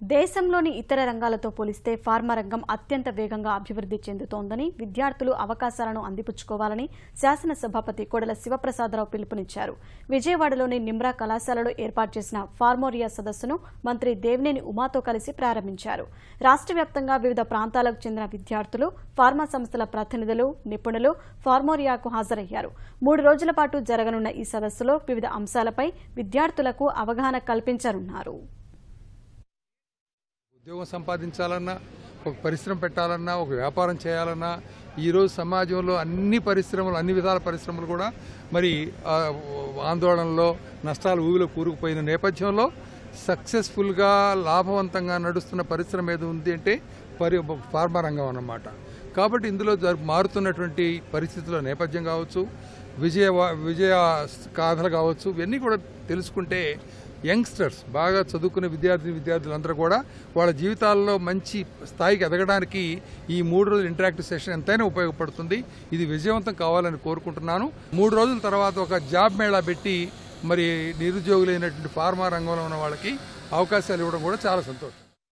దేశంలోని ఇతర రంగాలతో పోలిస్తే ఫార్మా రంగం అత్యంత వేగంగా అభివృద్ధి చెందుతోందని విద్యార్థులు అవకాశాలను అందిపుచ్చుకోవాలని శాసన సభాపతి కోడెల శివప్రసాదరావు పిలుపునిచ్చారు. విజయవాడలోని నిమ్రా కళాశాలలో ఏర్పాటు చేసిన ఫార్మోరియా సదస్సును మంత్రి దేవినేని ఉమాతో కలిసి ప్రారంభించారు. రాష్ట్ర వ్యాప్తంగా వివిధ ప్రాంతాలకు చెందిన విద్యార్థులు, ఫార్మా సంస్థల ప్రతినిధులు, నిపుణులు ఫార్మోరియాకు హాజరయ్యారు. 3 రోజుల పాటు జరగనున్న ఈ సదస్సులో వివిధ అంశాలపై విద్యార్థులకు అవగాహన కల్పించనున్నారు. ఉద్యోగం సంపాదించాలన్నా, ఒక పరిశ్రమ పెట్టాలన్నా, ఒక వ్యాపారం చేయాలన్నా ఈరోజు సమాజంలో అన్ని విధాల పరిశ్రమలు కూడా మరి ఆందోళనలో నష్టాలు ఊగిలో కూరుకుపోయిన నేపథ్యంలో సక్సెస్ఫుల్గా లాభవంతంగా నడుస్తున్న పరిశ్రమ ఏది ఉంది అంటే ఫార్మా రంగం అన్నమాట. కాబట్టి ఇందులో మారుతున్నటువంటి పరిస్థితుల నేపథ్యం కావచ్చు, విజయ గాథలు కావచ్చు, ఇవన్నీ కూడా తెలుసుకుంటే యంగ్స్టర్స్ బాగా చదువుకునే విద్యార్థులందరూ కూడా వాళ్ళ జీవితాల్లో మంచి స్థాయికి ఎదగడానికి ఈ 3 రోజుల ఇంటరాక్టివ్ సెషన్ ఎంతైనా ఉపయోగపడుతుంది. ఇది విజయవంతం కావాలని కోరుకుంటున్నాను. 3 రోజుల తర్వాత ఒక జాబ్ మేళా పెట్టి మరి నిరుద్యోగులైనటువంటి ఫార్మా రంగంలో ఉన్న వాళ్ళకి అవకాశాలు ఇవ్వడం కూడా చాలా సంతోషం.